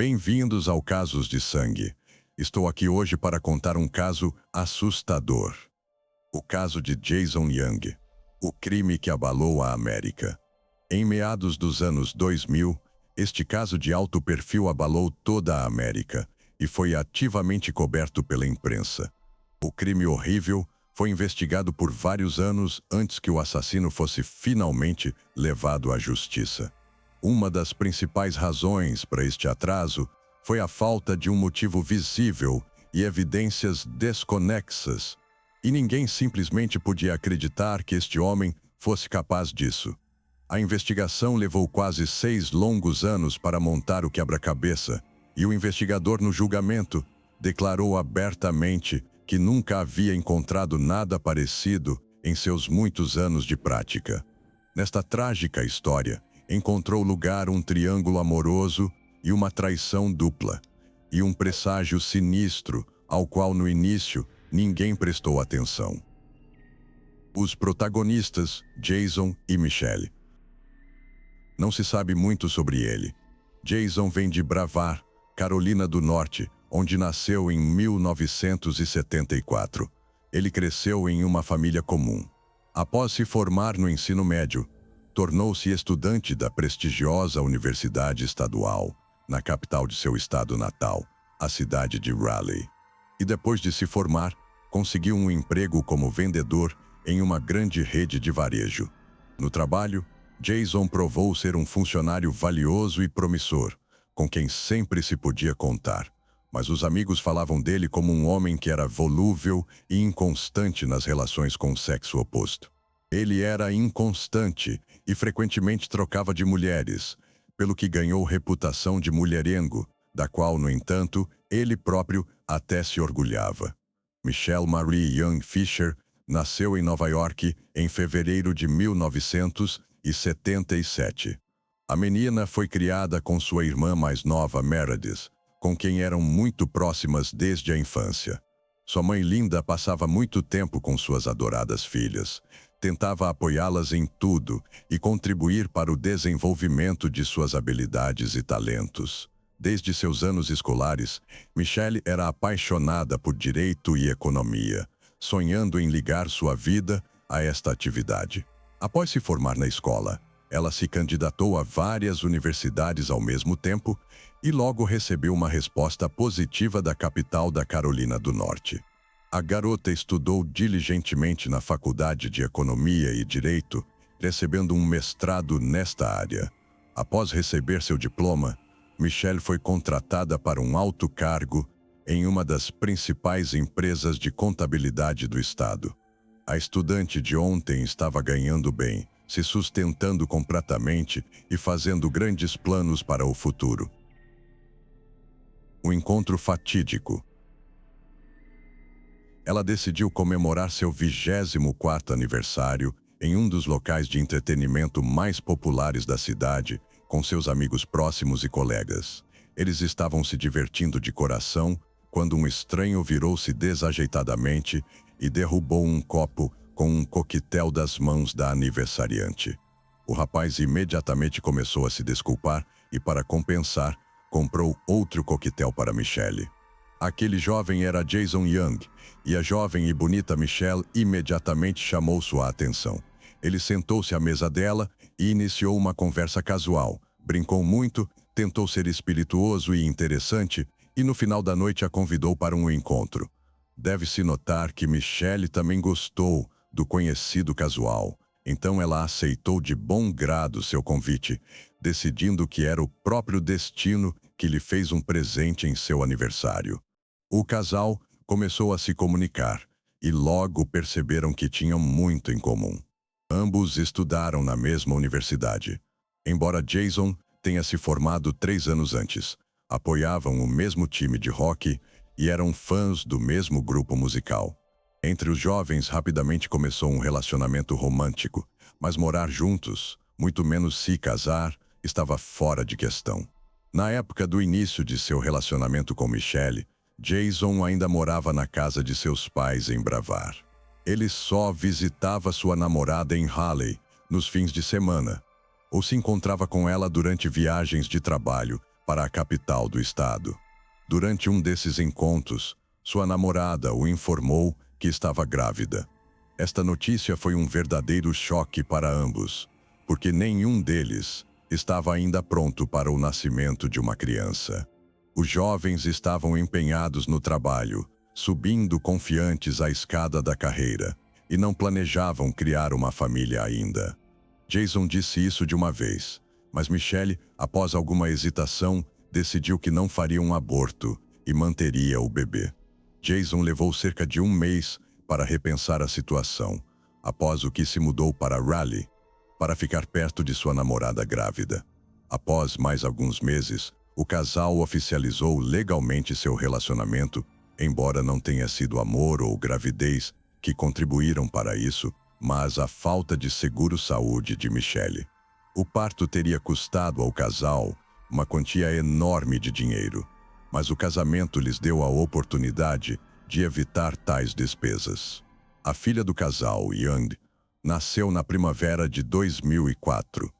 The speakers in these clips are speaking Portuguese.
Bem-vindos ao Casos de Sangue. Estou aqui hoje para contar um caso assustador. O caso de Jason Young, o crime que abalou a América. Em meados dos anos 2000, este caso de alto perfil abalou toda a América e foi ativamente coberto pela imprensa. O crime horrível foi investigado por vários anos antes que o assassino fosse finalmente levado à justiça. Uma das principais razões para este atraso foi a falta de um motivo visível e evidências desconexas, e ninguém simplesmente podia acreditar que este homem fosse capaz disso. A investigação levou quase 6 longos anos para montar o quebra-cabeça, e o investigador no julgamento declarou abertamente que nunca havia encontrado nada parecido em seus muitos anos de prática. Nesta trágica história, encontrou lugar um triângulo amoroso e uma traição dupla, e um presságio sinistro ao qual no início ninguém prestou atenção. Os protagonistas, Jason e Michelle. Não se sabe muito sobre ele. Jason vem de Brevard, Carolina do Norte, onde nasceu em 1974. Ele cresceu em uma família comum. Após se formar no ensino médio, tornou-se estudante da prestigiosa Universidade Estadual, na capital de seu estado natal, a cidade de Raleigh. E depois de se formar, conseguiu um emprego como vendedor em uma grande rede de varejo. No trabalho, Jason provou ser um funcionário valioso e promissor, com quem sempre se podia contar. Mas os amigos falavam dele como um homem que era volúvel e inconstante nas relações com o sexo oposto. Ele era inconstante e frequentemente trocava de mulheres, pelo que ganhou reputação de mulherengo, da qual, no entanto, ele próprio até se orgulhava. Michelle Marie Young Fisher nasceu em Nova York em fevereiro de 1977. A menina foi criada com sua irmã mais nova, Meredith, com quem eram muito próximas desde a infância. Sua mãe Linda passava muito tempo com suas adoradas filhas, tentava apoiá-las em tudo e contribuir para o desenvolvimento de suas habilidades e talentos. Desde seus anos escolares, Michelle era apaixonada por direito e economia, sonhando em ligar sua vida a esta atividade. Após se formar na escola, ela se candidatou a várias universidades ao mesmo tempo e logo recebeu uma resposta positiva da capital da Carolina do Norte. A garota estudou diligentemente na Faculdade de Economia e Direito, recebendo um mestrado nesta área. Após receber seu diploma, Michelle foi contratada para um alto cargo em uma das principais empresas de contabilidade do estado. A estudante de ontem estava ganhando bem, se sustentando completamente e fazendo grandes planos para o futuro. O encontro fatídico. Ela decidiu comemorar seu 24º aniversário em um dos locais de entretenimento mais populares da cidade, com seus amigos próximos e colegas. Eles estavam se divertindo de coração quando um estranho virou-se desajeitadamente e derrubou um copo com um coquetel das mãos da aniversariante. O rapaz imediatamente começou a se desculpar e, para compensar, comprou outro coquetel para Michelle. Aquele jovem era Jason Young, e a jovem e bonita Michelle imediatamente chamou sua atenção. Ele sentou-se à mesa dela e iniciou uma conversa casual. Brincou muito, tentou ser espirituoso e interessante, e no final da noite a convidou para um encontro. Deve-se notar que Michelle também gostou do conhecido casual, então ela aceitou de bom grado seu convite, decidindo que era o próprio destino que lhe fez um presente em seu aniversário. O casal começou a se comunicar e logo perceberam que tinham muito em comum. Ambos estudaram na mesma universidade. Embora Jason tenha se formado 3 anos antes, apoiavam o mesmo time de hóquei e eram fãs do mesmo grupo musical. Entre os jovens rapidamente começou um relacionamento romântico, mas morar juntos, muito menos se casar, estava fora de questão. Na época do início de seu relacionamento com Michelle, Jason ainda morava na casa de seus pais em Brevard. Ele só visitava sua namorada em Raleigh nos fins de semana, ou se encontrava com ela durante viagens de trabalho, para a capital do estado. Durante um desses encontros, sua namorada o informou que estava grávida. Esta notícia foi um verdadeiro choque para ambos, porque nenhum deles estava ainda pronto para o nascimento de uma criança. Os jovens estavam empenhados no trabalho, subindo confiantes a escada da carreira, e não planejavam criar uma família ainda. Jason disse isso de uma vez, mas Michelle, após alguma hesitação, decidiu que não faria um aborto e manteria o bebê. Jason levou cerca de um mês para repensar a situação, após o que se mudou para Raleigh, para ficar perto de sua namorada grávida. Após mais alguns meses, o casal oficializou legalmente seu relacionamento, embora não tenha sido amor ou gravidez que contribuíram para isso, mas a falta de seguro-saúde de Michelle. O parto teria custado ao casal uma quantia enorme de dinheiro, mas o casamento lhes deu a oportunidade de evitar tais despesas. A filha do casal, Young, nasceu na primavera de 2004.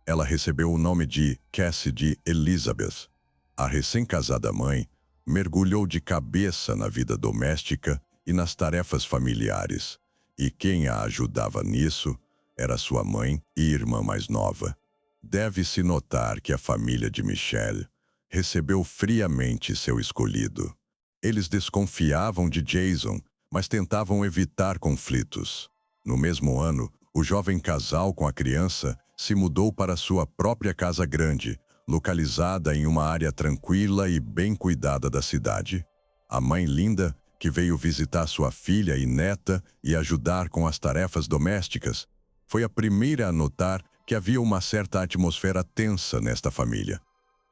Ela recebeu o nome de Cassidy Elizabeth. A recém-casada mãe mergulhou de cabeça na vida doméstica e nas tarefas familiares, e quem a ajudava nisso era sua mãe e irmã mais nova. Deve-se notar que a família de Michelle recebeu friamente seu escolhido. Eles desconfiavam de Jason, mas tentavam evitar conflitos. No mesmo ano, o jovem casal com a criança se mudou para sua própria casa grande, localizada em uma área tranquila e bem cuidada da cidade. A mãe Linda, que veio visitar sua filha e neta e ajudar com as tarefas domésticas, foi a primeira a notar que havia uma certa atmosfera tensa nesta família.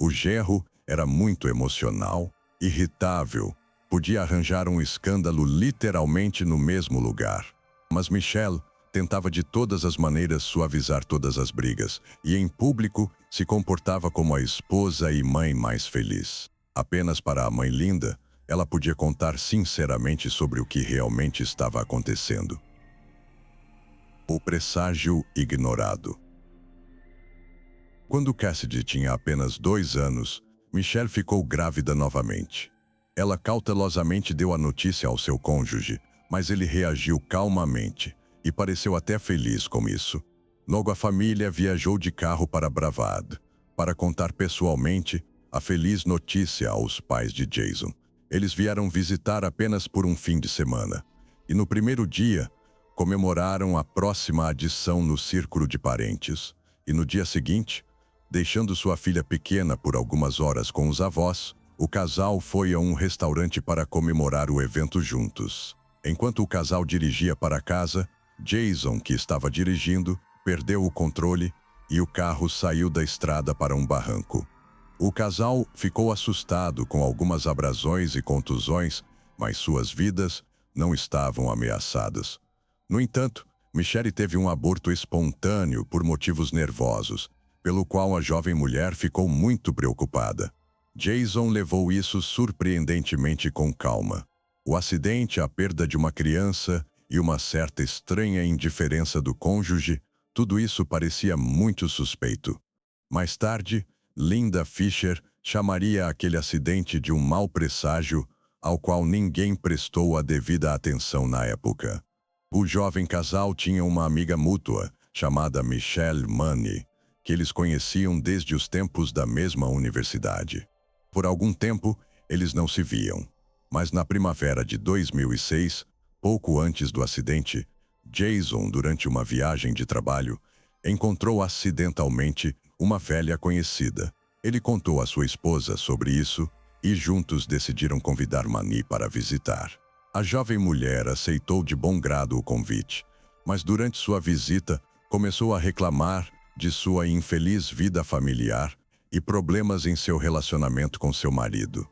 O genro era muito emocional, irritável, podia arranjar um escândalo literalmente no mesmo lugar. Mas Michelle tentava de todas as maneiras suavizar todas as brigas e, em público, se comportava como a esposa e mãe mais feliz. Apenas para a mãe Linda, ela podia contar sinceramente sobre o que realmente estava acontecendo. O presságio ignorado. Quando Cassidy tinha apenas 2 anos, Michelle ficou grávida novamente. Ela cautelosamente deu a notícia ao seu cônjuge, mas ele reagiu calmamente e pareceu até feliz com isso. Logo a família viajou de carro para Brevard, para contar pessoalmente a feliz notícia aos pais de Jason. Eles vieram visitar apenas por um fim de semana, e no primeiro dia, comemoraram a próxima adição no círculo de parentes, e no dia seguinte, deixando sua filha pequena por algumas horas com os avós, o casal foi a um restaurante para comemorar o evento juntos. Enquanto o casal dirigia para casa, Jason, que estava dirigindo, perdeu o controle e o carro saiu da estrada para um barranco. O casal ficou assustado com algumas abrasões e contusões, mas suas vidas não estavam ameaçadas. No entanto, Michelle teve um aborto espontâneo por motivos nervosos, pelo qual a jovem mulher ficou muito preocupada. Jason levou isso surpreendentemente com calma. O acidente, a perda de uma criança e uma certa estranha indiferença do cônjuge, tudo isso parecia muito suspeito. Mais tarde, Linda Fisher chamaria aquele acidente de um mau presságio, ao qual ninguém prestou a devida atenção na época. O jovem casal tinha uma amiga mútua, chamada Michelle Money, que eles conheciam desde os tempos da mesma universidade. Por algum tempo, eles não se viam, mas na primavera de 2006, pouco antes do acidente, Jason, durante uma viagem de trabalho, encontrou acidentalmente uma velha conhecida. Ele contou à sua esposa sobre isso e juntos decidiram convidar Mani para visitar. A jovem mulher aceitou de bom grado o convite, mas durante sua visita começou a reclamar de sua infeliz vida familiar e problemas em seu relacionamento com seu marido.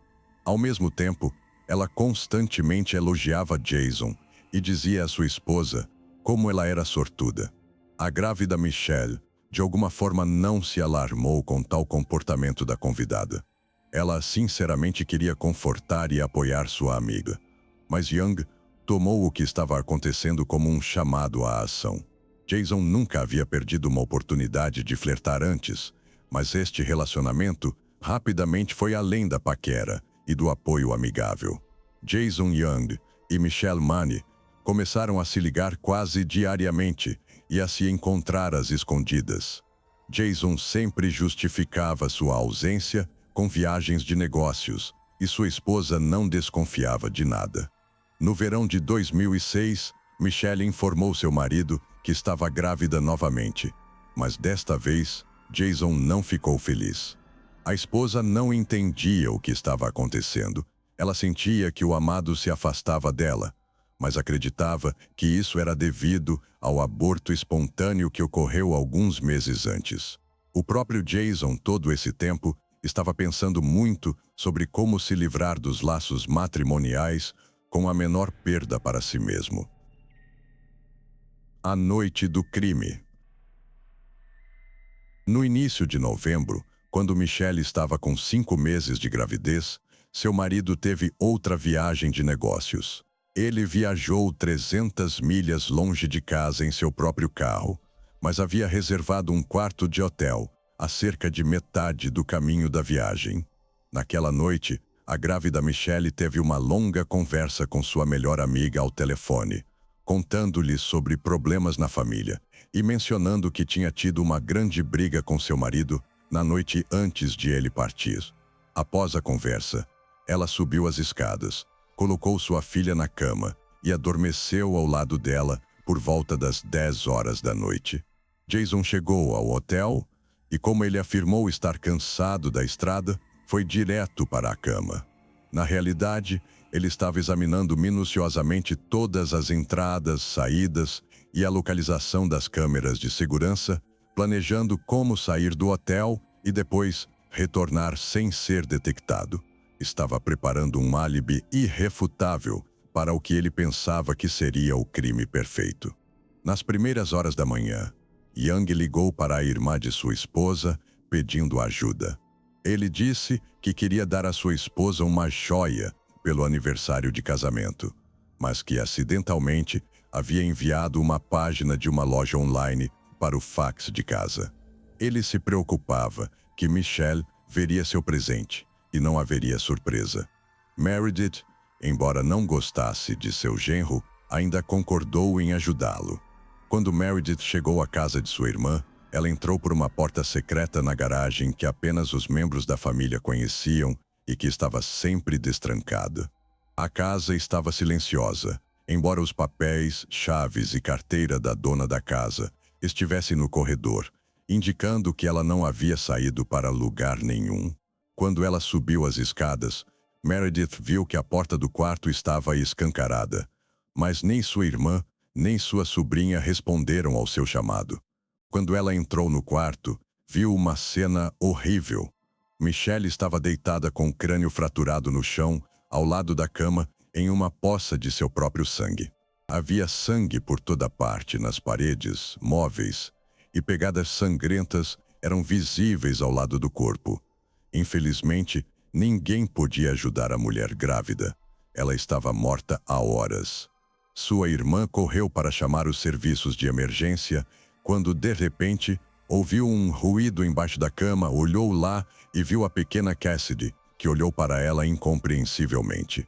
Ao mesmo tempo, ela constantemente elogiava Jason e dizia à sua esposa como ela era sortuda. A grávida Michelle, de alguma forma, não se alarmou com tal comportamento da convidada. Ela sinceramente queria confortar e apoiar sua amiga, mas Young tomou o que estava acontecendo como um chamado à ação. Jason nunca havia perdido uma oportunidade de flertar antes, mas este relacionamento rapidamente foi além da paquera e do apoio amigável. Jason Young e Michelle Money começaram a se ligar quase diariamente e a se encontrar às escondidas. Jason sempre justificava sua ausência com viagens de negócios e sua esposa não desconfiava de nada. No verão de 2006, Michelle informou seu marido que estava grávida novamente, mas desta vez, Jason não ficou feliz. A esposa não entendia o que estava acontecendo. Ela sentia que o amado se afastava dela, mas acreditava que isso era devido ao aborto espontâneo que ocorreu alguns meses antes. O próprio Jason, todo esse tempo, estava pensando muito sobre como se livrar dos laços matrimoniais com a menor perda para si mesmo. A noite do crime. No início de novembro, quando Michelle estava com 5 meses de gravidez, seu marido teve outra viagem de negócios. Ele viajou 300 milhas longe de casa em seu próprio carro, mas havia reservado um quarto de hotel a cerca de metade do caminho da viagem. Naquela noite, a grávida Michelle teve uma longa conversa com sua melhor amiga ao telefone, contando-lhe sobre problemas na família e mencionando que tinha tido uma grande briga com seu marido na noite antes de ele partir. Após a conversa, ela subiu as escadas, colocou sua filha na cama e adormeceu ao lado dela por volta das 10 horas da noite. Jason chegou ao hotel e, como ele afirmou estar cansado da estrada, foi direto para a cama. Na realidade, ele estava examinando minuciosamente todas as entradas, saídas e a localização das câmeras de segurança, planejando como sair do hotel e depois retornar sem ser detectado. Estava preparando um álibi irrefutável para o que ele pensava que seria o crime perfeito. Nas primeiras horas da manhã, Young ligou para a irmã de sua esposa, pedindo ajuda. Ele disse que queria dar à sua esposa uma joia pelo aniversário de casamento, mas que acidentalmente havia enviado uma página de uma loja online para o fax de casa. Ele se preocupava que Michelle veria seu presente e não haveria surpresa. Meredith, embora não gostasse de seu genro, ainda concordou em ajudá-lo. Quando Meredith chegou à casa de sua irmã, ela entrou por uma porta secreta na garagem que apenas os membros da família conheciam e que estava sempre destrancada. A casa estava silenciosa, embora os papéis, chaves e carteira da dona da casa estivessem no corredor, indicando que ela não havia saído para lugar nenhum. Quando ela subiu as escadas, Meredith viu que a porta do quarto estava escancarada, mas nem sua irmã nem sua sobrinha responderam ao seu chamado. Quando ela entrou no quarto, viu uma cena horrível. Michelle estava deitada com o crânio fraturado no chão, ao lado da cama, em uma poça de seu próprio sangue. Havia sangue por toda parte, nas paredes, móveis, e pegadas sangrentas eram visíveis ao lado do corpo. Infelizmente, ninguém podia ajudar a mulher grávida. Ela estava morta há horas. Sua irmã correu para chamar os serviços de emergência, quando, de repente, ouviu um ruído embaixo da cama, olhou lá e viu a pequena Cassidy, que olhou para ela incompreensivelmente.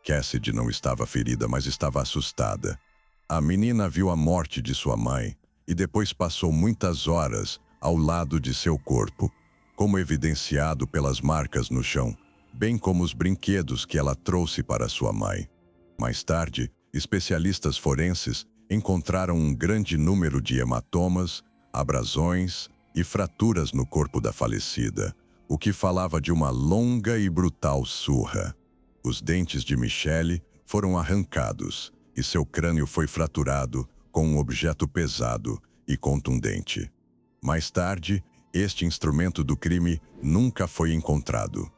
Cassidy não estava ferida, mas estava assustada. A menina viu a morte de sua mãe e depois passou muitas horas ao lado de seu corpo, como evidenciado pelas marcas no chão, bem como os brinquedos que ela trouxe para sua mãe. Mais tarde, especialistas forenses encontraram um grande número de hematomas, abrasões e fraturas no corpo da falecida, o que falava de uma longa e brutal surra. Os dentes de Michelle foram arrancados e seu crânio foi fraturado com um objeto pesado e contundente. Mais tarde, este instrumento do crime nunca foi encontrado.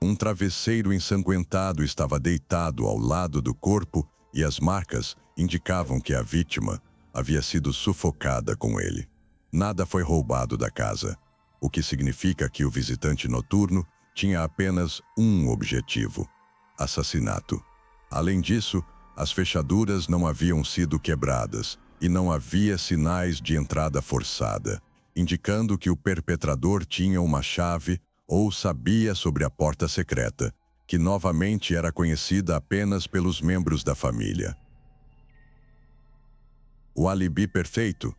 Um travesseiro ensanguentado estava deitado ao lado do corpo e as marcas indicavam que a vítima havia sido sufocada com ele. Nada foi roubado da casa, o que significa que o visitante noturno tinha apenas um objetivo: assassinato. Além disso, as fechaduras não haviam sido quebradas e não havia sinais de entrada forçada, indicando que o perpetrador tinha uma chave ou sabia sobre a porta secreta, que novamente era conhecida apenas pelos membros da família. O álibi perfeito.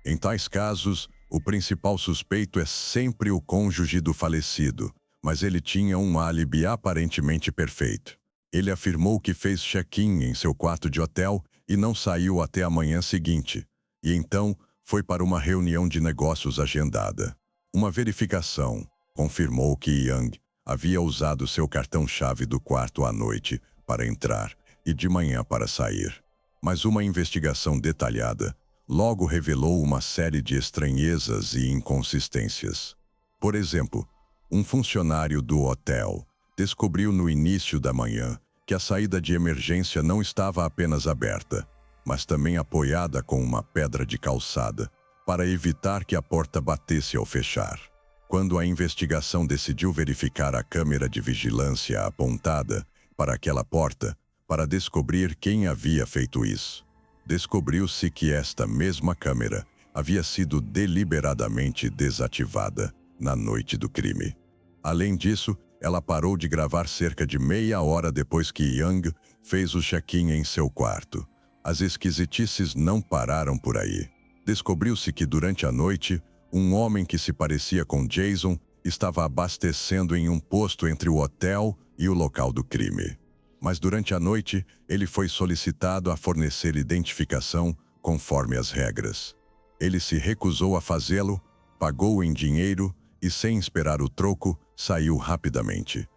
Em tais casos, o principal suspeito é sempre o cônjuge do falecido, mas ele tinha um álibi aparentemente perfeito. Ele afirmou que fez check-in em seu quarto de hotel e não saiu até a manhã seguinte, e então foi para uma reunião de negócios agendada. Uma verificação confirmou que Young havia usado seu cartão-chave do quarto à noite para entrar e de manhã para sair. Mas uma investigação detalhada logo revelou uma série de estranhezas e inconsistências. Por exemplo, um funcionário do hotel descobriu no início da manhã que a saída de emergência não estava apenas aberta, mas também apoiada com uma pedra de calçada, para evitar que a porta batesse ao fechar. Quando a investigação decidiu verificar a câmera de vigilância apontada para aquela porta, para descobrir quem havia feito isso, descobriu-se que esta mesma câmera havia sido deliberadamente desativada na noite do crime. Além disso, ela parou de gravar cerca de meia hora depois que Young fez o check-in em seu quarto. As esquisitices não pararam por aí. Descobriu-se que durante a noite, um homem que se parecia com Jason estava abastecendo em um posto entre o hotel e o local do crime. Mas durante a noite, ele foi solicitado a fornecer identificação conforme as regras. Ele se recusou a fazê-lo, pagou em dinheiro e, sem esperar o troco, saiu rapidamente.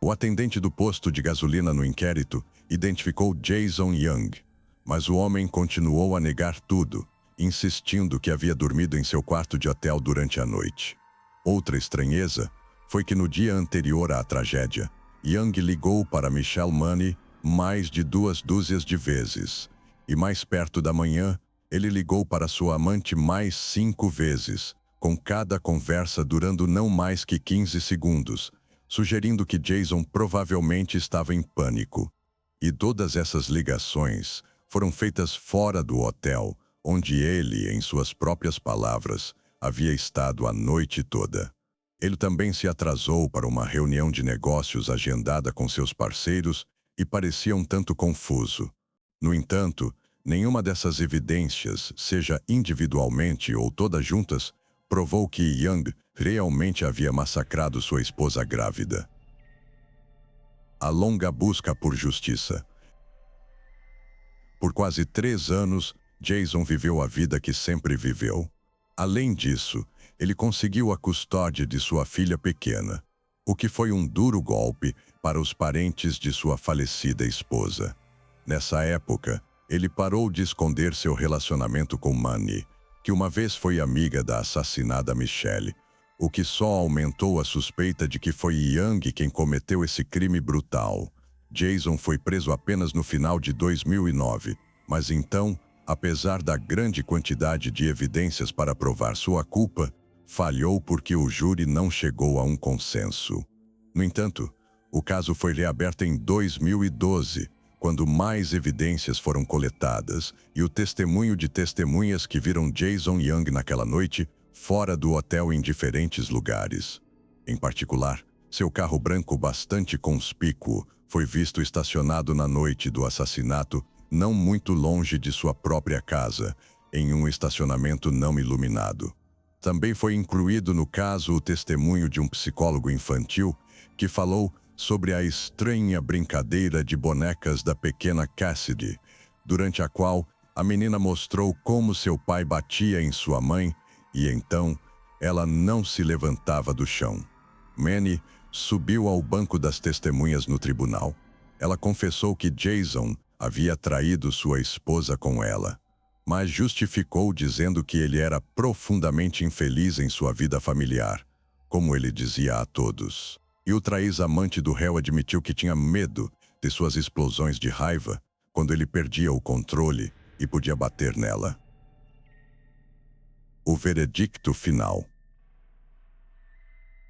O atendente do posto de gasolina no inquérito identificou Jason Young, mas o homem continuou a negar tudo, insistindo que havia dormido em seu quarto de hotel durante a noite. Outra estranheza foi que no dia anterior à tragédia, Young ligou para Michelle Money mais de 2 dúzias de vezes, e mais perto da manhã, ele ligou para sua amante mais 5 vezes, com cada conversa durando não mais que 15 segundos, sugerindo que Jason provavelmente estava em pânico. E todas essas ligações foram feitas fora do hotel, onde ele, em suas próprias palavras, havia estado a noite toda. Ele também se atrasou para uma reunião de negócios agendada com seus parceiros e parecia um tanto confuso. No entanto, nenhuma dessas evidências, seja individualmente ou todas juntas, provou que Young realmente havia massacrado sua esposa grávida. A longa busca por justiça. Por quase 3 anos, Jason viveu a vida que sempre viveu. Além disso, ele conseguiu a custódia de sua filha pequena, o que foi um duro golpe para os parentes de sua falecida esposa. Nessa época, ele parou de esconder seu relacionamento com Money, que uma vez foi amiga da assassinada Michelle, o que só aumentou a suspeita de que foi Young quem cometeu esse crime brutal. Jason foi preso apenas no final de 2009, mas então, apesar da grande quantidade de evidências para provar sua culpa, falhou porque o júri não chegou a um consenso. No entanto, o caso foi reaberto em 2012, quando mais evidências foram coletadas e o testemunho de testemunhas que viram Jason Young naquela noite fora do hotel em diferentes lugares. Em particular, seu carro branco bastante conspícuo foi visto estacionado na noite do assassinato, não muito longe de sua própria casa, em um estacionamento não iluminado. Também foi incluído no caso o testemunho de um psicólogo infantil que falou sobre a estranha brincadeira de bonecas da pequena Cassidy, durante a qual a menina mostrou como seu pai batia em sua mãe e então ela não se levantava do chão. Manny subiu ao banco das testemunhas no tribunal. Ela confessou que Jason havia traído sua esposa com ela, mas justificou dizendo que ele era profundamente infeliz em sua vida familiar, como ele dizia a todos. E o amante do réu admitiu que tinha medo de suas explosões de raiva quando ele perdia o controle e podia bater nela. O veredicto final.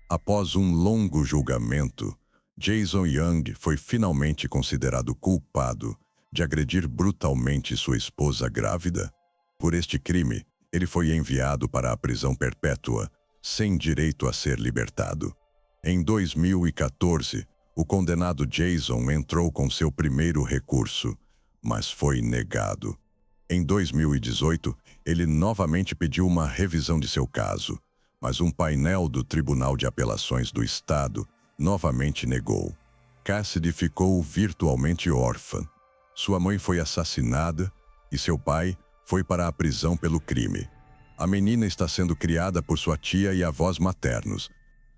Após um longo julgamento, Jason Young foi finalmente considerado culpado de agredir brutalmente sua esposa grávida. Por este crime, ele foi enviado para a prisão perpétua, sem direito a ser libertado. Em 2014, o condenado Jason entrou com seu primeiro recurso, mas foi negado. Em 2018, ele novamente pediu uma revisão de seu caso, mas um painel do Tribunal de Apelações do Estado novamente negou. Cassidy ficou virtualmente órfã. Sua mãe foi assassinada e seu pai foi para a prisão pelo crime. A menina está sendo criada por sua tia e avós maternos.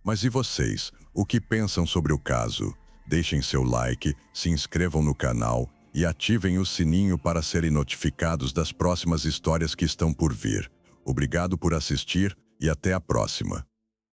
Mas e vocês? O que pensam sobre o caso? Deixem seu like, se inscrevam no canal e ativem o sininho para serem notificados das próximas histórias que estão por vir. Obrigado por assistir e até a próxima.